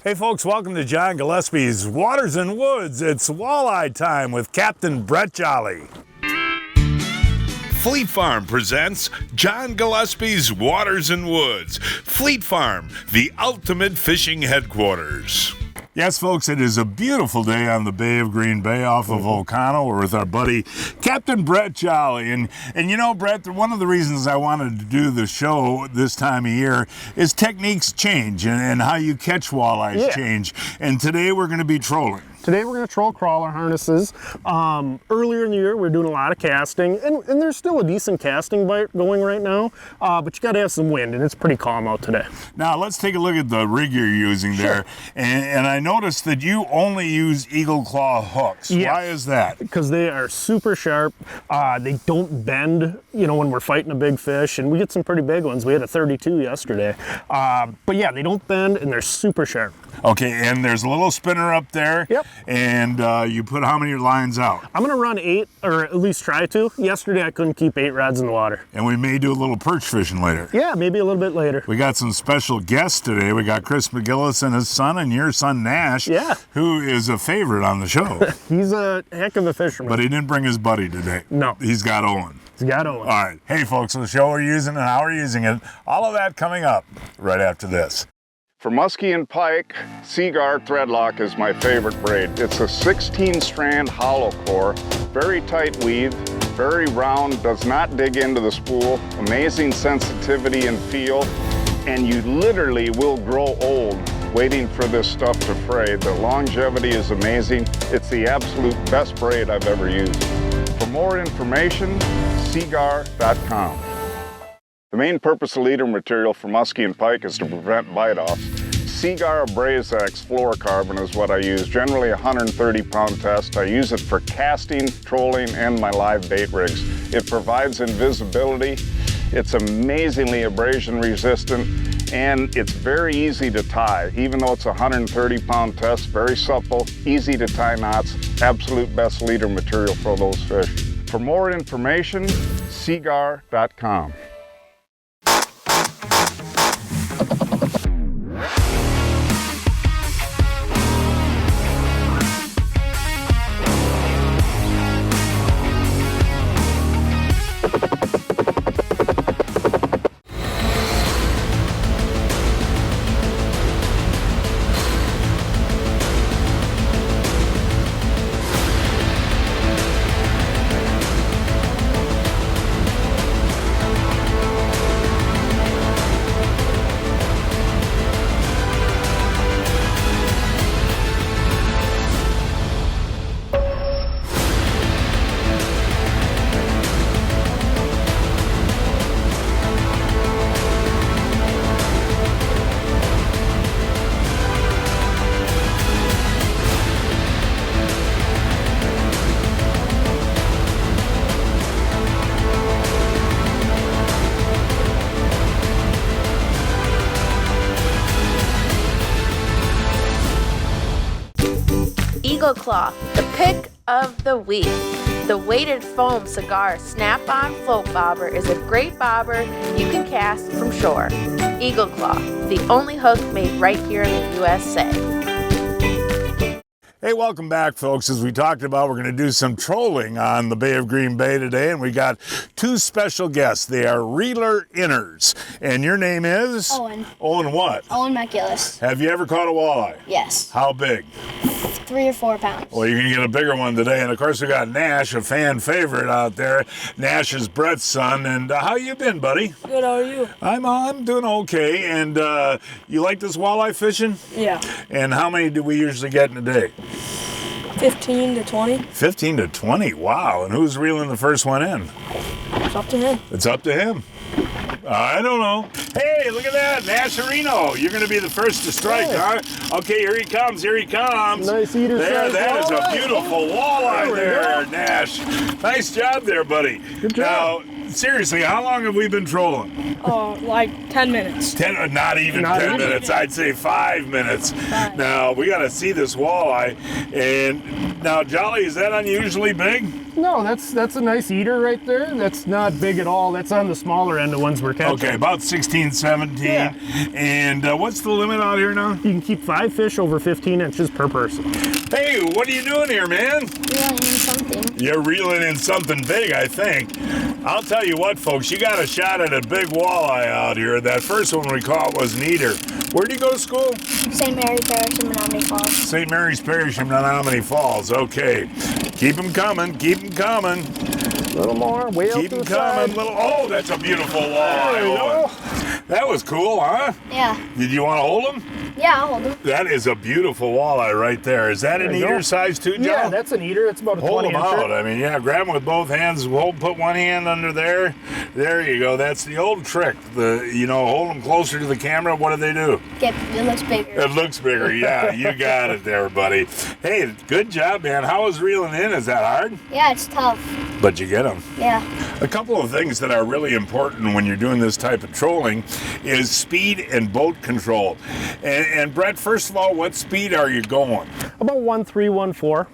Hey folks, welcome to John Gillespie's Waters and Woods. It's walleye time with Captain Brett Jolly. Fleet Farm presents John Gillespie's Waters and Woods. Fleet Farm, the ultimate fishing headquarters. Yes, folks, it is a beautiful day on the Bay of Green Bay off of Oconto. We're with our buddy, Captain Brett Jolly. And you know, Brett, one of the reasons I wanted to do the show this time of year is techniques change and how you catch walleyes change. And today we're going to be trolling. Today we're going to troll crawler harnesses. Earlier in the year we were doing a lot of casting, and there's still a decent casting bite going right now, but you got to have some wind, and it's pretty calm out today. Now let's take a look at the rig you're using there. And I noticed that you only use eagle claw hooks. Yes. Why is that? Because they are super sharp. They don't bend, you know, when we're fighting a big fish, and we get some pretty big ones. We had a 32 yesterday. But yeah, they don't bend, and they're super sharp. Okay, and there's a little spinner up there. Yep. And you put how many lines out? I'm gonna run 8, or at least try to. Yesterday I couldn't keep 8 rods in the water. And we may do a little perch fishing later. Yeah, maybe a little bit later. We got some special guests today. We got Chris MacGillis and his son, and your son Nash, who is a favorite on the show. He's a heck of a fisherman. But he didn't bring his buddy today. No. He's got Owen. He's got Owen. All right. Hey, folks, the show we're using and how we're using it, all of that coming up right after this. For muskie and pike, Seaguar threadlock is my favorite braid. It's a 16-strand hollow core, very tight weave, very round, does not dig into the spool, amazing sensitivity and feel, and you literally will grow old waiting for this stuff to fray. The longevity is amazing. It's the absolute best braid I've ever used. For more information, seaguar.com. The main purpose of leader material for muskie and pike is to prevent bite-offs. Seaguar Abrazax fluorocarbon is what I use, generally a 130-pound test. I use it for casting, trolling, and my live bait rigs. It provides invisibility, it's amazingly abrasion resistant, and it's very easy to tie. Even though it's a 130-pound test, very supple, easy to tie knots, absolute best leader material for those fish. For more information, seaguar.com. Eagle Claw, the pick of the week. The weighted foam cigar snap-on float bobber is a great bobber you can cast from shore. Eagle Claw, the only hook made right here in the USA. Hey, welcome back, folks. As we talked about, we're going to do some trolling on the Bay of Green Bay today, and we got 2 special guests. They are reeler inners, and your name is? Owen. Owen what? Owen MacGillis. Have you ever caught a walleye? Yes. How big? 3 or 4 pounds. Well, you're going to get a bigger one today, and of course we got Nash, a fan favorite out there. Nash is Brett's son, and how you been, buddy? Good, how are you? I'm doing okay, and you like this walleye fishing? Yeah. And how many do we usually get in a day? 15 to 20. 15 to 20, wow. And who's reeling the first one in? It's up to him. It's up to him. I don't know. Hey, look at that, Nasherino. You're going to be the first to strike, huh? Okay, here he comes, here he comes. Nice eater there, size that is a walleye. beautiful walleye there, Nash. Nice job there, buddy. Good job. Now, seriously, how long have we been trolling? Like 10 minutes. 10, not even Not 10 even. minutes. I'd say 5 minutes. Five. Now, we got to see this walleye. And now, Jolly, is that unusually big? No, that's a nice eater right there. That's not big at all. That's on the smaller end of ones we're catching. Okay, about 16, 17. Yeah. And what's the limit out here now? You can keep 5 fish over 15 inches per person. Hey, what are you doing here, man? Yeah, and something. You're reeling in something big, I think. I'll tell you what, folks, you got a shot at a big walleye out here. That first one we caught was an eater. Where'd you go to school? St. Mary Parish in Menominee Falls. St. Mary's Parish in Menominee Falls. Okay. Keep them coming. Keep them coming. A little more, way out Keep to them the coming. side. Oh, that's a beautiful There walleye. you go. That was cool, huh? Yeah. Did you want to hold him? Yeah, I'll hold him. That is a beautiful walleye right there. Is that an There you eater go. size too, John? Yeah, that's an eater. It's about a Hold 20 them incher. out. I mean, yeah, grab them with both hands. Put one hand under there. There you go. That's the old trick. Hold them closer to the camera. What do they do? It looks bigger. It looks bigger. Yeah, you got it there, buddy. Hey, good job, man. How was reeling in? Is that hard? Yeah, it's tough. But you get them. Yeah. A couple of things that are really important when you're doing this type of trolling is speed and boat control. And Brett, first of all, what speed are you going? About 1.3, 1.4.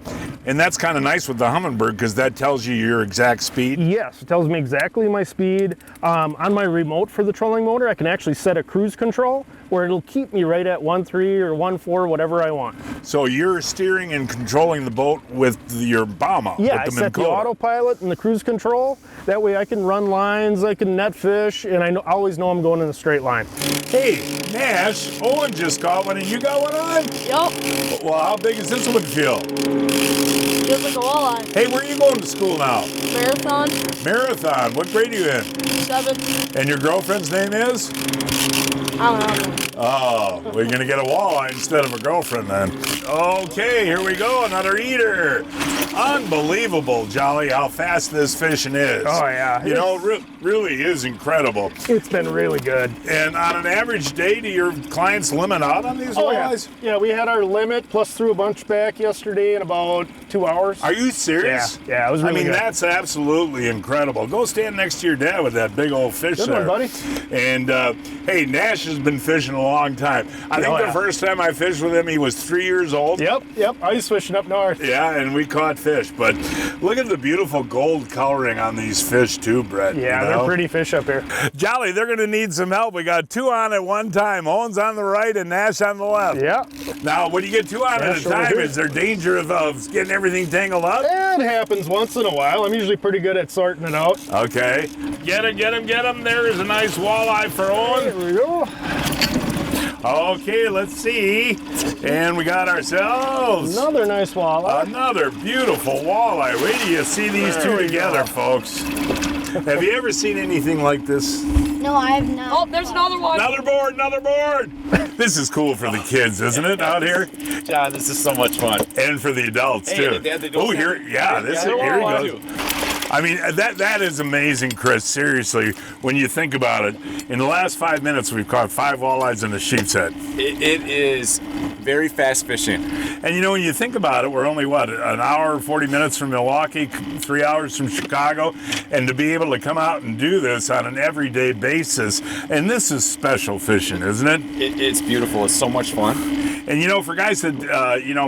And that's kind of nice with the Humminbird because that tells you your exact speed. Yes, it tells me exactly my speed. On my remote for the trolling motor, I can actually set a cruise control where it'll keep me right at 1.3 or 1.4, whatever I want. So you're steering and controlling the boat with your bomb up. Yeah, I with the set the Minn Kota. autopilot and the cruise control. That way I can run lines, I can net fish, and I always know I'm going in a straight line. Hey, Nash, Owen just got one and you got one on? Yup. Well, how big is this one feel? Feels like a walleye. Hey, where are you going to school now? Marathon. Marathon. What grade are you in? 7. And your girlfriend's name is? I don't know. Oh, we're going to get a walleye instead of a girlfriend then. Okay, here we go. Another eater. Unbelievable, Jolly, how fast this fishing is. Oh, yeah. You know, really is incredible. It's been really good. And on an average day, do your clients limit out on these Oh, yeah. walleyes? Yeah, we had our limit, plus threw a bunch back yesterday in about 2 hours. Are you serious? Yeah, it was really I mean, good. that's absolutely incredible. Go stand next to your dad with that big old fish Good there. one, buddy. And, hey, Nash has been fishing a long time. I think Oh, the yeah. first time I fished with him, he was 3 years old. Yep. I was fishing up north. Yeah, and we caught fish. But look at the beautiful gold coloring on these fish, too, Brett. Yeah, you know? they're pretty fish up here. Jolly, they're going to need some help. We got 2 on at one time. Owen's on the right and Nash on the left. Yeah. Now, when you get 2 on Nash at a over time, here. is there danger of getting everything tangled up? It happens once in a while. I'm usually pretty good at sorting it out. Okay. Get him. There is a nice walleye for Owen. There we go. Okay, let's see. And we got ourselves Another nice walleye. another beautiful walleye. Wait till you see these There two you together, go. folks. Have you ever seen anything like this? No, I have not. Oh, there's another one. Another board. This is cool for the kids, isn't it, out here? John, this is so much fun. And for the adults, Hey, too. they don't Oh, here, yeah, this is, here he goes. I mean, that is amazing, Chris. Seriously, when you think about it, in the last 5 minutes, we've caught 5 walleyes in a sheep's head. It is very fast fishing. And you know, when you think about it, we're only, an hour and 40 minutes from Milwaukee, 3 hours from Chicago, and to be able to come out and do this on an everyday basis, and this is special fishing, isn't it? It's beautiful. It's so much fun. And you know, for guys that,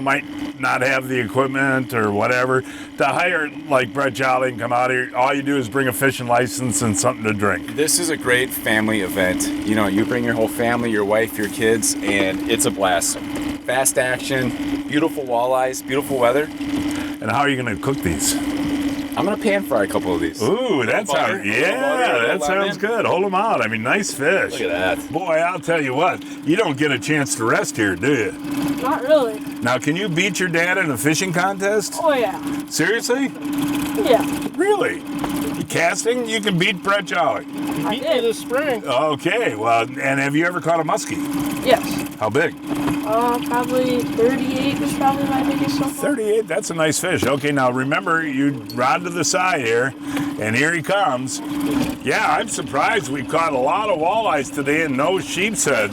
might not have the equipment or whatever, to hire like Brett Jolly and come out here, all you do is bring a fishing license and something to drink. This is a great family event. You know, you bring your whole family, your wife, your kids, and it's a blast. Fast action, beautiful walleyes, beautiful weather. And how are you going to cook these? I'm going to pan fry a couple of these. Ooh, that butter, sounds, a little yeah, butter, a that little sounds lemon. good. Hold them out. I mean, nice fish. Look at that. Boy, I'll tell you what, you don't get a chance to rest here, do you? Not really. Now, can you beat your dad in a fishing contest? Oh, yeah. Seriously? Yeah. Really? Casting, you can beat Brett Jolly. I Beat me did. this spring. Okay, well, and have you ever caught a muskie? Yes. How big? Probably 38 was probably my biggest so far. 38, that's a nice fish. Okay, now remember, you rod to the side here, and here he comes. Yeah, I'm surprised we caught a lot of walleyes today and no sheep's head.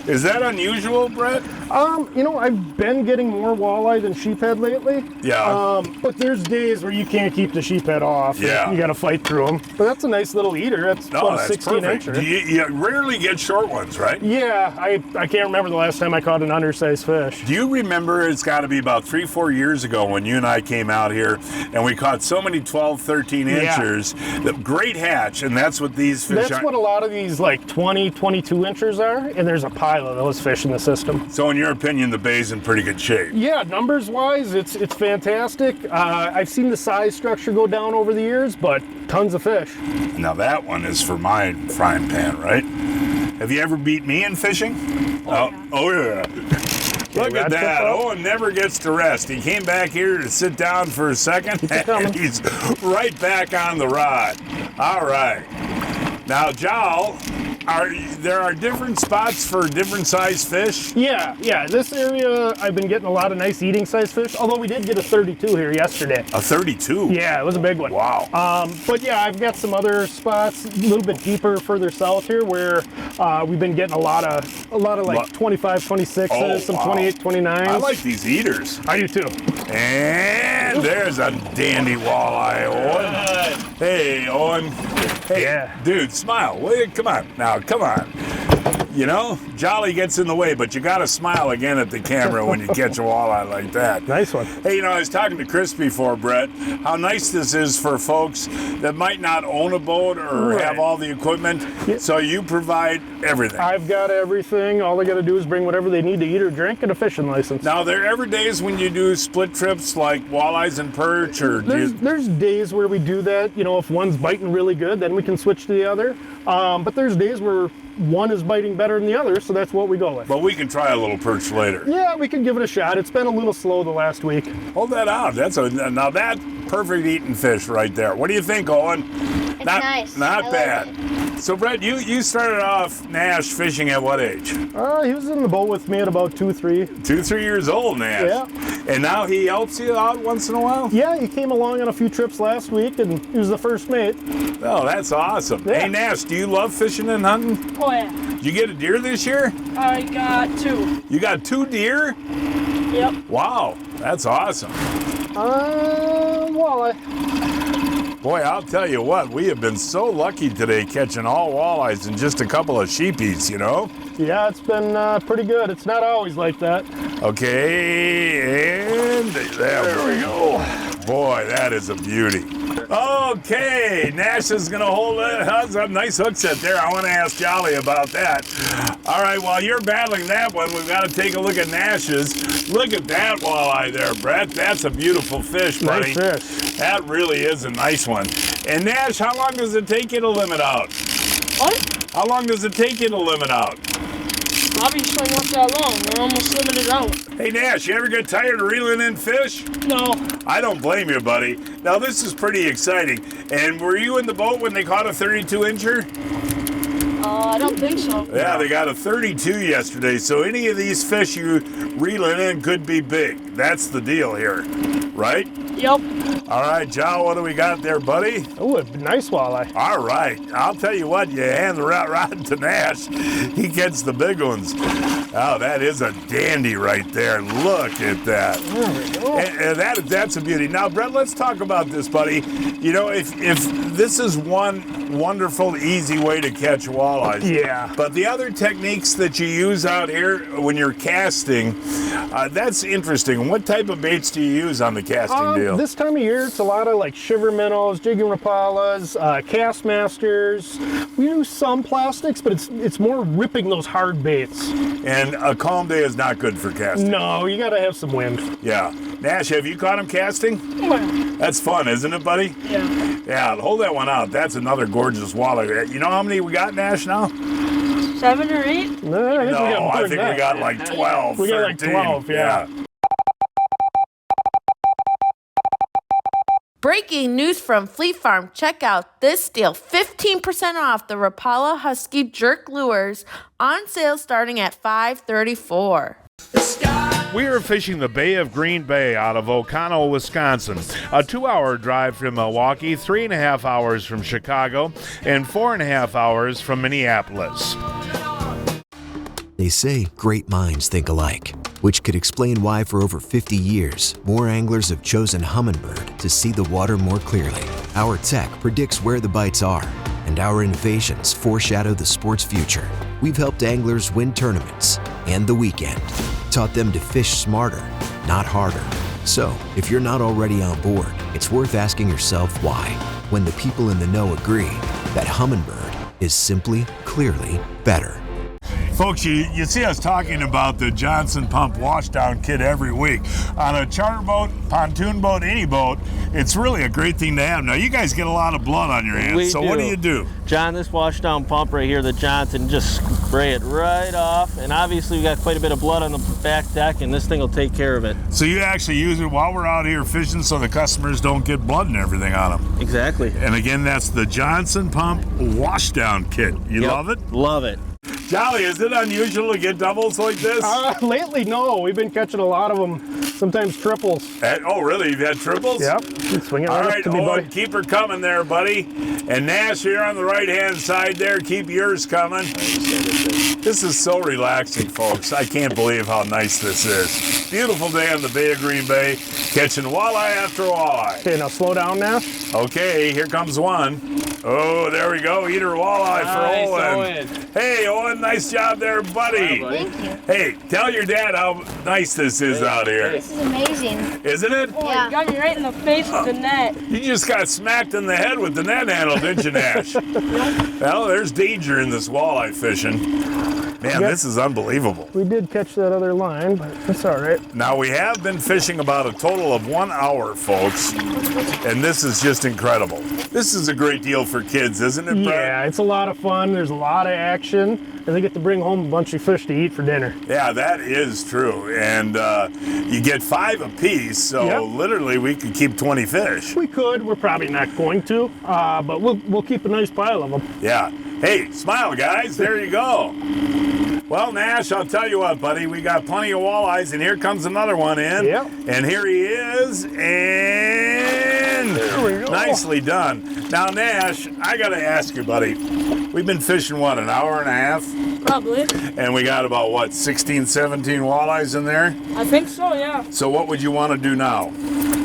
Is that unusual, Brett? I've been getting more walleye than sheephead lately. Yeah. But there's days where you can't keep the sheephead off. Yeah. You got to fight through them. But that's a nice little eater. That's about a 16 perfect. incher. You rarely get short ones, right? Yeah, I can't remember the last time I caught an undersized fish. Do you remember, it's got to be about 3-4 years ago when you and I came out here and we caught so many 12, 13 inchers, the great hatch, and that's what these fish are. That's what a lot of these like 20, 22 inchers are, and there's a pile of those fish in the system. So in your opinion, the bay's in pretty good shape? Yeah, numbers wise, it's fantastic. I've seen the size structure go down over the years, but tons of fish. Now that one is for my frying pan, right? Have you ever beat me in fishing? Oh yeah. Look at that. Owen never gets to rest. He came back here to sit down for a second, and he's right back on the rod. All right. Now, Joel, there are different spots for different size fish? Yeah. This area, I've been getting a lot of nice eating size fish, although we did get a 32 here yesterday. A 32? Yeah, it was a big one. Wow. But yeah, I've got some other spots a little bit deeper further south here where we've been getting a lot of like 25, 26s, some 28, 29s. I like these eaters. I do too. And there's a dandy walleye, Owen. Hey, Owen. Hey, dude, smile. Come on. Now, come on. You know, Jolly gets in the way, but you got to smile again at the camera when you catch a walleye like that. Nice one. Hey, I was talking to Chris before, Brett, how nice this is for folks that might not own a boat or have all the equipment. Yeah. So you provide everything. I've got everything. All they got to do is bring whatever they need to eat or drink and a fishing license. Now, there ever days when you do split trips like walleyes and perch? Or there's days where we do that. If one's biting really good, then we can switch to the other. But there's days where one is biting better than the other, so that's what we go with. But we can try a little perch later. Yeah, we can give it a shot. It's been a little slow the last week. Hold that out. Now that perfect eating fish right there. What do you think, Owen? It's nice. Not bad. So, Brett, you started off Nash fishing at what age? He was in the boat with me at about 2, 3. 2, 3 years old, Nash. Yeah. And now he helps you out once in a while? Yeah, he came along on a few trips last week, and he was the first mate. Oh, that's awesome. Yeah. Hey, Nash, do you love fishing and hunting? Oh, yeah. Did you get a deer this year? I got 2. You got 2 deer? Yep. Wow, that's awesome. Walleye. Boy, I'll tell you what, we have been so lucky today catching all walleyes and just a couple of sheepies, Yeah, it's been pretty good. It's not always like that. Okay, and there we go. Boy, that is a beauty. Okay, Nash is going to hold it. How's that nice hook set there? I want to ask Jolly about that. All right, while you're battling that one, we've got to take a look at Nash's. Look at that walleye there, Brett. That's a beautiful fish, buddy. Nice fish. That really is a nice one. And Nash, how long does it take you to limit out? What? How long does it take you to limit out? Obviously not that long. We're almost limited out. Hey, Nash, you ever get tired of reeling in fish? No. I don't blame you, buddy. Now, this is pretty exciting. And were you in the boat when they caught a 32-incher? I don't think so. Yeah, they got a 32 yesterday, so any of these fish you reeling in could be big. That's the deal here, right? Yep. All right, Joe, what do we got there, buddy? Oh, a nice walleye. All right. I'll tell you what, you hand the rod to Nash, he gets the big ones. Oh, that is a dandy right there. Look at that. There we go. And that's a beauty. Now, Brett, let's talk about this, buddy. If this is one wonderful, easy way to catch walleyes. Yeah. But the other techniques that you use out here when you're casting, that's interesting. What type of baits do you use on the casting deal? This time of year, it's a lot of like shiver minnows, jigging rapalas, cast masters. We use some plastics, but it's more ripping those hard baits. And a calm day is not good for casting. No, you gotta have some wind. Yeah. Nash, have you caught him casting? Well, That's fun, isn't it, buddy? yeah. Yeah, hold that one out. That's another gorgeous walleye. You know how many we got, Nash, now? 7 or 8? No, I think we got like 12. We got like 13. 12, yeah. Breaking news from Fleet Farm. Check out this deal. 15% off the Rapala Husky Jerk Lures on sale starting at $534. We are fishing the Bay of Green Bay out of Oconto, Wisconsin. A 2-hour drive from Milwaukee, 3.5 hours from Chicago, and 4.5 hours from Minneapolis. They say great minds think alike, which could explain why for over 50 years, more anglers have chosen Humminbird to see the water more clearly. Our tech predicts where the bites are, and our innovations foreshadow the sport's future. We've helped anglers win tournaments and the weekend, taught them to fish smarter, not harder. So, if you're not already on board, it's worth asking yourself why, when the people in the know agree that Humminbird is simply, clearly better. Folks, you see us talking about the Johnson Pump washdown kit every week. On a charter boat, pontoon boat, any boat, it's really a great thing to have. Now, you guys get a lot of blood on your hands, so what do you do? John, this washdown pump right here, the Johnson, just spray it right off. And obviously, we got quite a bit of blood on the back deck, and this thing will take care of it. So you actually use it while we're out here fishing so the customers don't get blood and everything on them. Exactly. And again, that's the Johnson Pump washdown kit. You love it? Love it. Jolly, is it unusual to get doubles like this? Lately, no. We've been catching a lot of them, sometimes triples. Oh, really? You've had triples? Yep. Swing it All right right, up to me, Owen, buddy. keep her coming there, buddy. And Nash, here on the right-hand side there, keep yours coming. This is so relaxing, folks. I can't believe how nice this is. Beautiful day on the Bay of Green Bay, catching walleye after walleye. Okay, now slow down, Nash. Okay, here comes one. Oh, there we go. Eater walleye for Owen. Hey, Owen, nice job there, buddy. Thank you. Hey, tell your dad how nice this is out here. This is amazing. Isn't it? Yeah. You got me right in the face with the net. You just got smacked in the head with the net handle, didn't you, Nash? Well, there's danger in this walleye fishing. Man, this is unbelievable. We did catch that other line, but it's all right. Now, we have been fishing about a total of 1 hour, folks, and this is just incredible. This is a great deal for kids, isn't it, Brett? Yeah, it's a lot of fun. There's a lot of action, and they get to bring home a bunch of fish to eat for dinner. Yeah, that is true. And you get 5 apiece, so literally we could keep 20 fish. We could. We're probably not going to, but we'll keep a nice pile of them. Yeah. Hey, smile, guys. There you go. Well, Nash, I'll tell you what, buddy. We got plenty of walleyes, and here comes another one in. Yep. And here he is, and there we go. Nicely done. Now, Nash, I got to ask you, buddy. We've been fishing, what, an hour and a half? Probably. And we got about, what, 16, 17 walleyes in there? I think so, yeah. So what would you want to do now?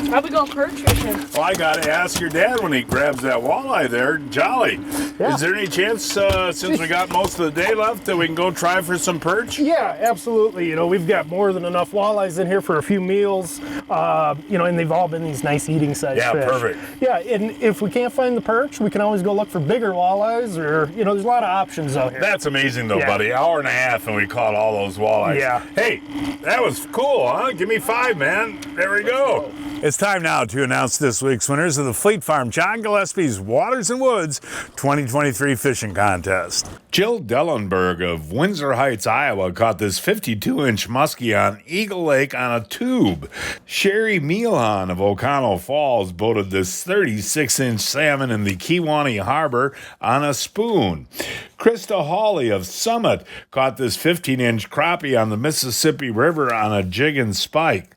Probably go perch fishing. Well, I got to ask your dad when he grabs that walleye there. Jolly. Yeah. Is there any chance, since we got most of the day left, that we can go try for some perch? Yeah, absolutely. You know, we've got more than enough walleyes in here for a few meals, and they've all been these nice eating size fish. Yeah, perfect. Yeah, and if we can't find the perch, we can always go look for bigger walleyes, or, there's a lot of options out here. That's amazing, though, buddy. Hour and a half, and we caught all those walleyes. Yeah. Hey, that was cool, huh? Give me 5, man. There we go. It's time now to announce this week's winners of the Fleet Farm John Gillespie's Waters and Woods 2023 Fishing Contest. Jill Dellenberg of Windsor Heights, Iowa, caught this 52-inch muskie on Eagle Lake on a tube. Sherry Meehan of Oconto Falls boated this 36-inch salmon in the Kewanee Harbor on a spoon. Krista Hawley of Summit caught this 15-inch crappie on the Mississippi River on a jig and spike.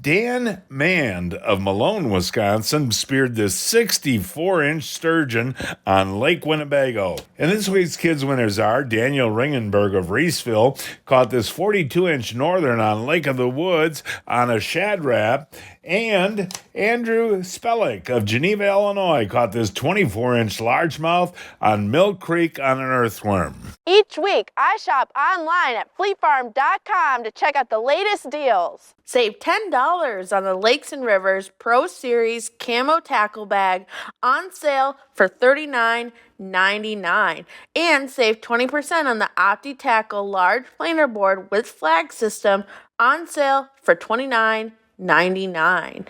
Dan Mand of Malone, Wisconsin, speared this 64-inch sturgeon on Lake Winnebago. And this week's kids' winners are Daniel Ringenberg of Reeseville caught this 42-inch northern on Lake of the Woods on a shad rap, and Andrew Spellick of Geneva, Illinois, caught this 24-inch largemouth on Mill Creek on an earthworm. Each week, I shop online at fleetfarm.com to check out the latest deals. Save $10 on the Lakes and Rivers Pro Series Camo Tackle Bag on sale for $39.99. And save 20% on the Opti Tackle Large Planer Board with Flag System on sale for $29.99.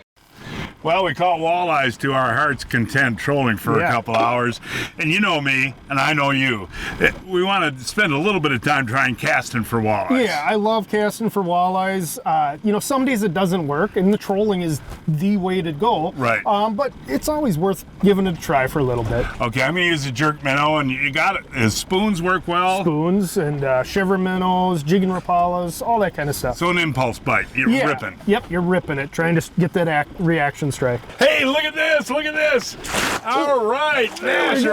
Well, we caught walleyes to our heart's content trolling for a couple hours. And you know me, and I know you. We want to spend a little bit of time trying casting for walleyes. Yeah, I love casting for walleyes. Some days it doesn't work, and the trolling is the way to go. Right. But it's always worth giving it a try for a little bit. Okay, I'm going to use a jerk minnow, and you got it. Does spoons work well? Spoons and shiver minnows, jig and rapalas, all that kind of stuff. So an impulse bite. You're ripping. Yep, you're ripping it, trying to get that reaction spoon strike. Hey, look at this! Look at this! All right, Nash,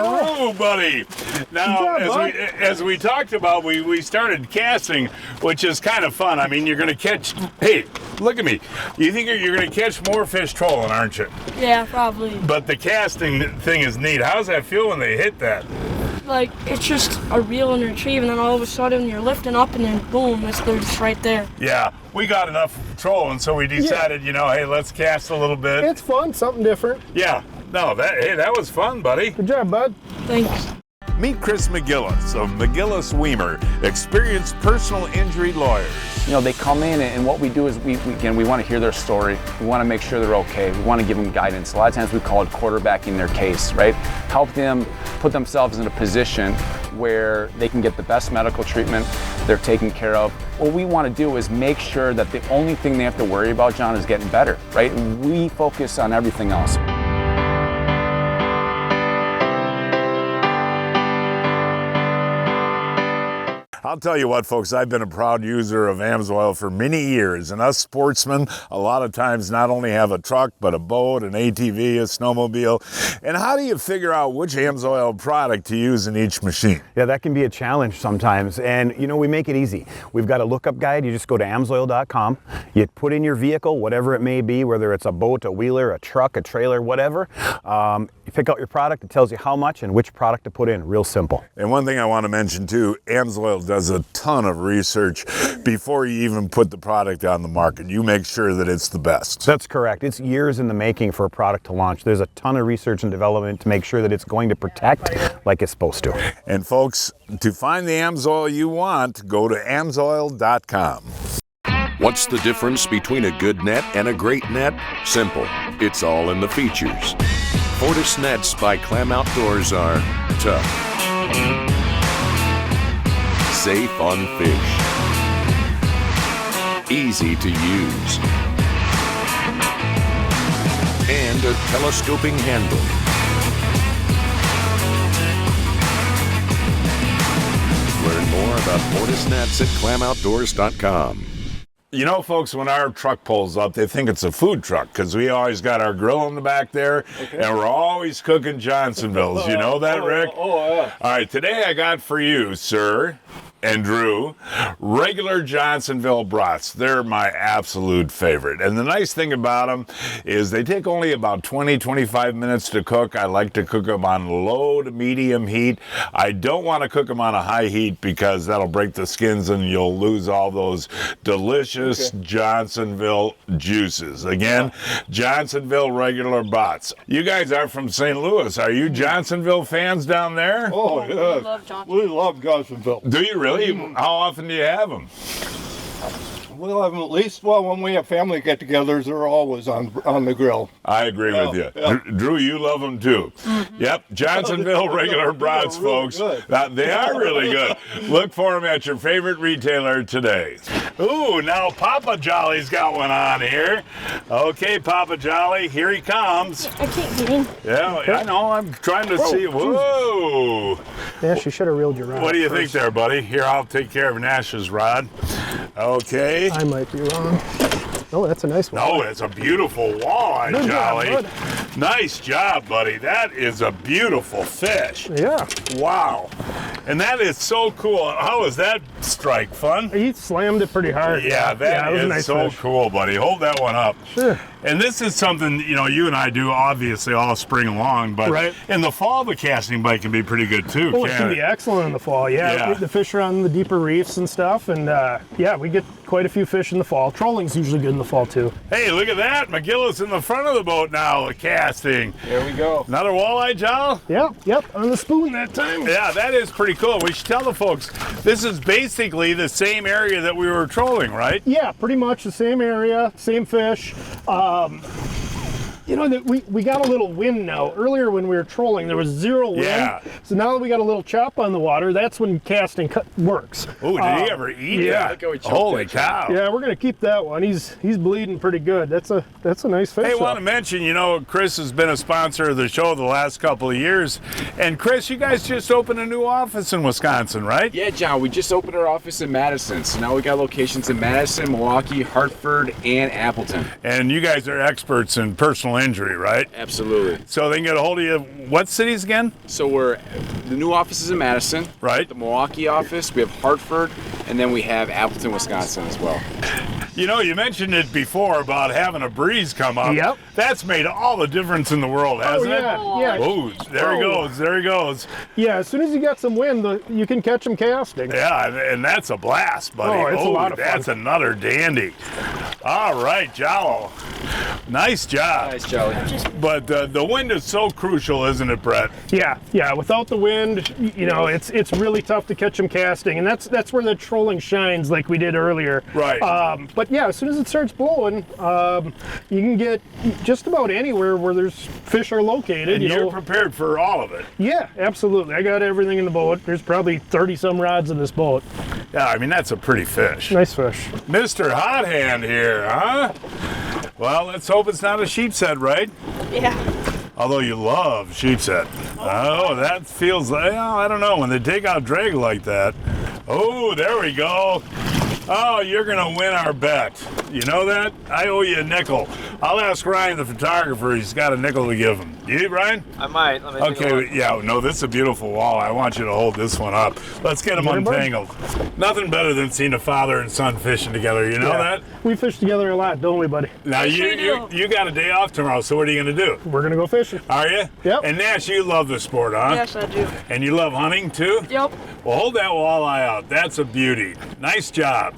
buddy. Now, as we talked about, we started casting, which is kind of fun. I mean, you're going to catch. Hey, look at me. You think you're going to catch more fish trolling, aren't you? Yeah, probably. But the casting thing is neat. How does that feel when they hit that? Like, it's just a reel and retrieve, and then all of a sudden you're lifting up, and then boom, they're just right there. Yeah, we got enough trolling, so we decided, hey, let's cast a little bit. It's fun, something different. Yeah, no, that was fun, buddy. Good job, bud. Thanks. Meet Chris MacGillis of MacGillis Weimer, experienced personal injury lawyers. They come in, and what we do is we want to hear their story. We want to make sure they're okay. We want to give them guidance. A lot of times we call it quarterbacking their case, right? Help them put themselves in a position where they can get the best medical treatment, they're taken care of. What we want to do is make sure that the only thing they have to worry about, John, is getting better, right? We focus on everything else. I'll tell you what, folks, I've been a proud user of AMSOIL for many years, and us sportsmen a lot of times not only have a truck, but a boat, an ATV, a snowmobile. And how do you figure out which AMSOIL product to use in each machine? Yeah, that can be a challenge sometimes, and we make it easy. We've got a lookup guide. You just go to amsoil.com, you put in your vehicle, whatever it may be, whether it's a boat, a wheeler, a truck, a trailer, whatever. You pick out your product, it tells you how much and which product to put in, real simple. And one thing I want to mention too, AMSOIL does a ton of research before you even put the product on the market. You make sure that it's the best. That's correct. It's years in the making for a product to launch. There's a ton of research and development to make sure that it's going to protect like it's supposed to. And folks, to find the AMSOIL you want, go to amsoil.com. What's the difference between a good net and a great net? Simple. It's all in the features. Fortis nets by Clam Outdoors are tough, safe on fish, easy to use, and a telescoping handle. Learn more about Fortis nets at clamoutdoors.com. Folks, when our truck pulls up, they think it's a food truck because we always got our grill in the back there, and we're always cooking Johnsonvilles. You know that, Rick? Oh, yeah. All right, today I got for you, sir, and Drew, regular Johnsonville brats. They're my absolute favorite. And the nice thing about them is they take only about 20-25 minutes to cook. I like to cook them on low to medium heat. I don't want to cook them on a high heat because that'll break the skins and you'll lose all those delicious Johnsonville juices. Again, Johnsonville regular brats. You guys are from St. Louis. Are you Johnsonville fans down there? Oh, yeah. We love Johnsonville. Do you really? How often do you have them? We'll have them at least, when we have family get-togethers, they're always on the grill. I agree with you. Yeah. Drew, you love them too. Mm-hmm. Yep, Johnsonville regular brats, folks. They are really good. Look for them at your favorite retailer today. Ooh, now Papa Jolly's got one on here. Okay, Papa Jolly, here he comes. I can't get in. Yeah, I know. I'm trying to see. Whoa. Yeah, she should have reeled your rod. What do you think there, buddy? Here, I'll take care of Nash's rod. Okay. I might be wrong. Oh, that's a nice one. Oh, it's a beautiful walleye, Good Jolly. job, Nice job, buddy. That is a beautiful fish. Yeah. Wow. And that is so cool. How was that strike? Fun? He slammed it pretty hard. Yeah, that was is a nice so fish. cool, buddy. Hold that one up. Sure. And this is something, you and I do obviously all spring long, but in the fall, the casting bite can be pretty good too. Oh, it can be excellent in the fall. Yeah. The fish are on the deeper reefs and stuff, and we get quite a few fish in the fall. Trolling's usually good in the fall too. Hey, look at that. MacGillis in the front of the boat now, casting. There we go. Another walleye, Joel? Yep, on the spoon that time. Yeah, that is pretty cool. We should tell the folks, this is basically the same area that we were trolling, right? Yeah, pretty much the same area, same fish. We got a little wind now. Earlier when we were trolling, there was zero wind. Yeah. So now that we got a little chop on the water, that's when casting works. Oh, did he ever eat that? Holy cow. Yeah, we're going to keep that one. He's bleeding pretty good. That's a nice fish. Hey, I want to mention, Chris has been a sponsor of the show the last couple of years. And Chris, you guys just opened a new office in Wisconsin, right? Yeah, John, we just opened our office in Madison. So now we got locations in Madison, Milwaukee, Hartford, and Appleton. And you guys are experts in personal injury, right? Absolutely. So they can get a hold of you. What cities again? So the new office is in Madison. Right. The Milwaukee office, we have Hartford, and then we have Appleton, Wisconsin as well. You know, you mentioned it before about having a breeze come up. Yep. That's made all the difference in the world, hasn't it? Yeah. Oh, there he goes. There he goes. Yeah, as soon as you get some wind, you can catch them casting. Yeah, and that's a blast, buddy. Oh, it's a lot of fun. That's another dandy. All right, Jollo. Nice job. Nice, Jolly. But the wind is so crucial, isn't it, Brett? Yeah. Without the wind, you know, it's really tough to catch them casting, and that's where the trolling shines, like we did earlier. Right. But yeah, as soon as it starts blowing, you can get just about anywhere where there's fish are located. And you're prepared for all of it. Yeah, absolutely. I got everything in the boat. There's probably 30 some rods in this boat. Yeah, I mean, that's a pretty fish. Nice fish. Mr. Hot Hand here, huh? Well, let's hope it's not a sheepshead, right? Yeah. Although you love sheepshead. Oh, that feels like, I don't know, when they take out drag like that. Oh, there we go. Oh, you're going to win our bet. You know that? I owe you a nickel. I'll ask Ryan, the photographer. He's got a nickel to give him. You, Ryan? I might. Let me take a look. Okay, yeah, no, this is a beautiful walleye. I want you to hold this one up. Let's get them untangled. Nothing better than seeing a father and son fishing together. You know that? We fish together a lot, don't we, buddy? Now, you got a day off tomorrow, so what are you going to do? We're going to go fishing. Are you? Yep. And Nash, you love the sport, huh? Yes, I do. And you love hunting, too? Yep. Well, hold that walleye out. That's a beauty. Nice job.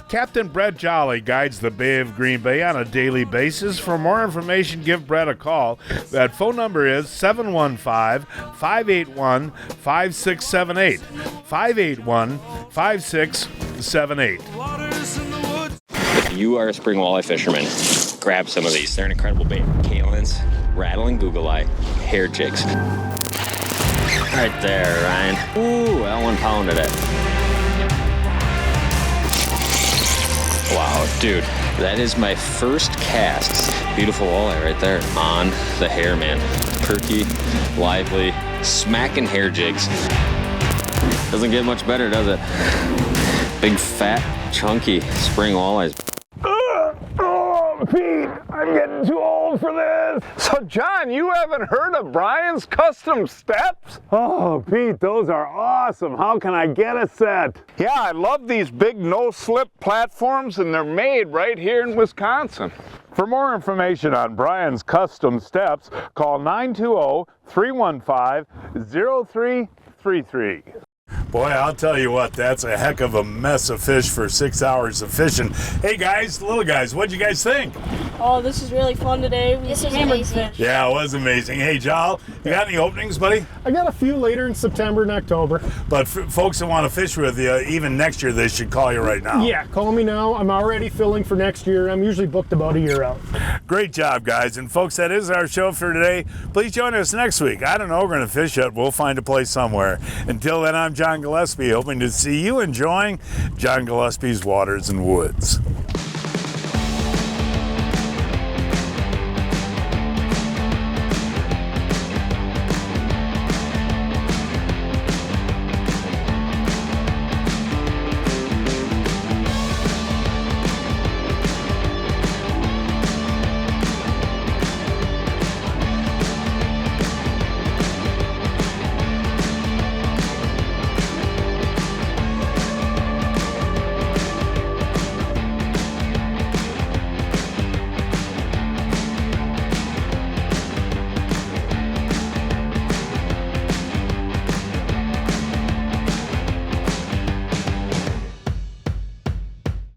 Captain Brett Jolly guides the Bay of Green Bay on a daily basis. For more information, give Brett a call. That phone number is 715-581-5678. 581-5678. If you are a spring walleye fisherman, grab some of these. They're an incredible bait. Kalins, rattling google eye, hair jigs. Right there, Ryan. Ooh, that one pounded it. Wow, dude, that is my first cast. Beautiful walleye right there on the hair, man. Perky, lively, smacking hair jigs. Doesn't get much better, does it? Big, fat, chunky spring walleyes. Oh, Pete, I'm getting too old for this. So, John, you haven't heard of Brian's Custom Steps? Oh, Pete, those are awesome. How can I get a set? Yeah, I love these big no-slip platforms, and they're made right here in Wisconsin. For more information on Brian's Custom Steps, call 920-315-0333. Boy, I'll tell you what, that's a heck of a mess of fish for 6 hours of fishing. Hey guys, little guys, what'd you guys think? Oh, this is really fun today. We hammered fish. Yeah, it was amazing. Hey, Jal, you got any openings, buddy? I got a few later in September and October. But folks that want to fish with you, even next year, they should call you right now. Yeah, call me now. I'm already filling for next year. I'm usually booked about a year out. Great job, guys. And folks, that is our show for today. Please join us next week. I don't know, we're going to fish yet. We'll find a place somewhere. Until then, I'm John Gillespie, hoping to see you enjoying John Gillespie's Waters and Woods.